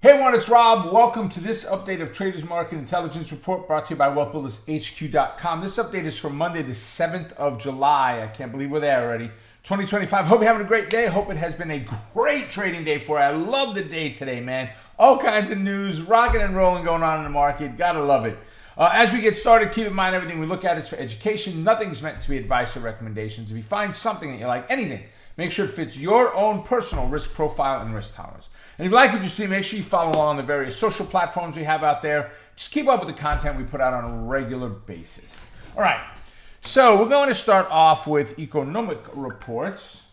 Hey everyone, it's Rob. Welcome to this update of Traders Market Intelligence Report brought to you by WealthBuildersHQ.com. This update is for Monday, the 7th of July. I can't believe we're there already. 2025. Hope you're having a great day. Hope it has been a great trading day for you. I love the day today, man. All kinds of news, rocking and rolling going on in the market. Gotta love it. As we get started, keep in mind everything we look at is for education. Nothing's meant to be advice or recommendations. If you find something that you like, anything, make sure it fits your own personal risk profile and risk tolerance. And if you like what you see, make sure you follow along the various social platforms we have out there. Just keep up with the content we put out on a regular basis. All right, so we're going to start off with economic reports.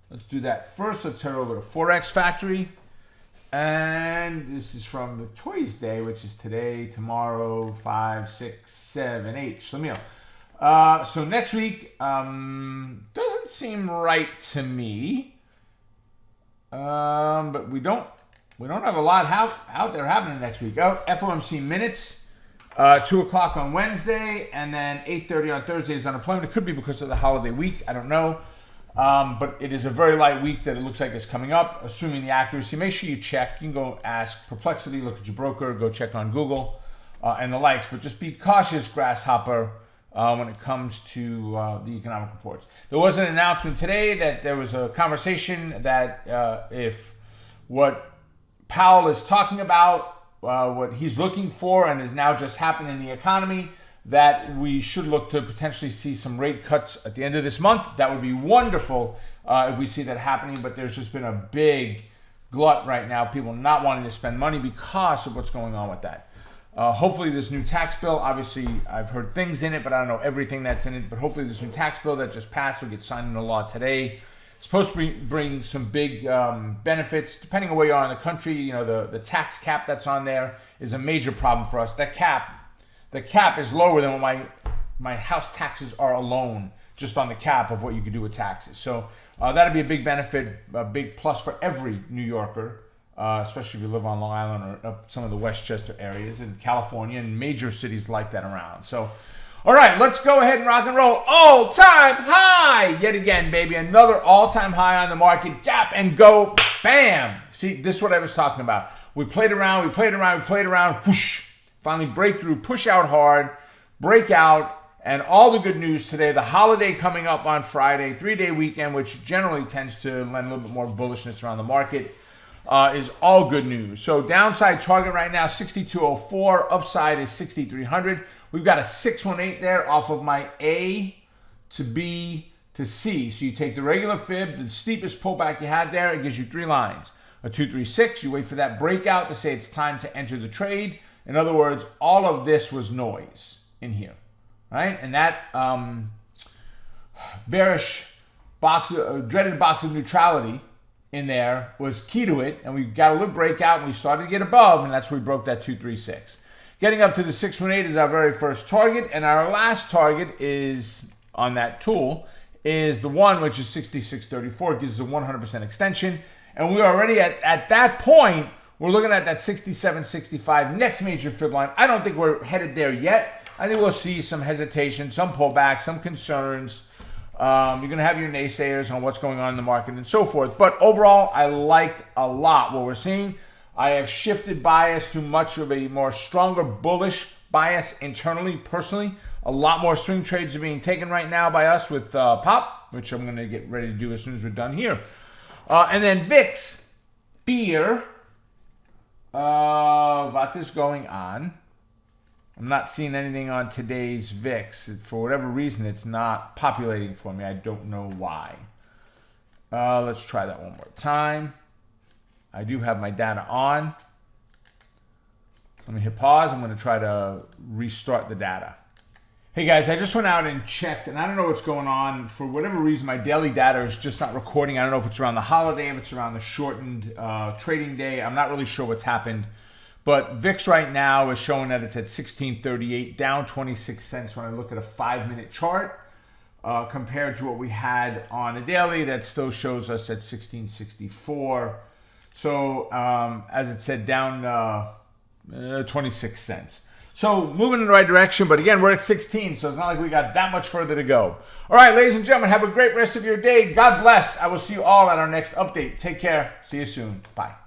Let's do that first. Let's head over to Forex Factory. And this is from the Toys Day, which is today, tomorrow, 5, 6, 7, 8. So let me know. So next week doesn't seem right to me. But we don't have a lot out there happening next week. FOMC minutes, 2 o'clock on Wednesday, and then 8:30 on Thursday is unemployment. It could be because of the holiday week. I don't know. But it is a very light week that it looks like is coming up, assuming the accuracy. Make sure you check. You can go ask Perplexity, look at your broker, go check on Google, and the likes. But just be cautious, grasshopper, when it comes to the economic reports. There was an announcement today that there was a conversation that if what Powell is talking about, what he's looking for and is now just happening in the economy, that we should look to potentially see some rate cuts at the end of this month. That would be wonderful if we see that happening, but there's just been a big glut right now, people not wanting to spend money because of what's going on with that. Hopefully this new tax bill, obviously I've heard things in it, but I don't know everything that's in it, but hopefully this new tax bill that just passed will get signed into law today. It's supposed to bring some big benefits, depending on where you are in the country. You know, the tax cap that's on there is a major problem for us. The cap is lower than what my house taxes are alone, just on the cap of what you could do with taxes. So that'd be a big benefit, a big plus for every New Yorker. Especially if you live on Long Island or up some of the Westchester areas in California and major cities like that around. So, all right, let's go ahead and rock and roll. All-time high yet again, baby. Another all-time high on the market. Gap and go. Bam. See, this is what I was talking about. We played around. Whoosh. Finally break through, push out hard, break out, and all the good news today. The holiday coming up on Friday, 3-day weekend, which generally tends to lend a little bit more bullishness around the market. Is all good news. So downside target right now, 6204. Upside is 6300. We've got a 618 there off of my A to B to C. So you take the regular fib, the steepest pullback you had there, it gives you 3 lines. A 236, you wait for that breakout to say it's time to enter the trade. In other words, all of this was noise in here, right? And that bearish box, dreaded box of neutrality in there was key to it, and we got a little breakout and we started to get above, and that's where we broke that 236. Getting up to the 618 is our very first target, and our last target is on that tool is the one which is 6634. It gives us a 100% extension, and we're already at that point. We're looking at that 6765 next major fib line. I don't think we're headed there yet. I think we'll see some hesitation, some pullback, some concerns. You're going to have your naysayers on what's going on in the market and so forth. But overall, I like a lot what we're seeing. I have shifted bias to much of a more stronger bullish bias internally, personally. A lot more swing trades are being taken right now by us with Pop, which I'm going to get ready to do as soon as we're done here. And then VIX, fear of what is going on. I'm not seeing anything on today's VIX. For whatever reason, it's not populating for me. I don't know why. Let's try that one more time. I do have my data on. Let me hit pause. I'm going to try to restart the data. Hey guys, I just went out and checked, and I don't know what's going on. For whatever reason, my daily data is just not recording. I don't know if it's around the holiday, if it's around the shortened trading day. I'm not really sure what's happened. But VIX right now is showing that it's at 1638, down 26 cents when I look at a 5-minute chart compared to what we had on a daily. That still shows us at 1664. So as it said, down 26 cents. So moving in the right direction, but again, we're at 16, so it's not like we got that much further to go. All right, ladies and gentlemen, have a great rest of your day. God bless. I will see you all at our next update. Take care. See you soon. Bye.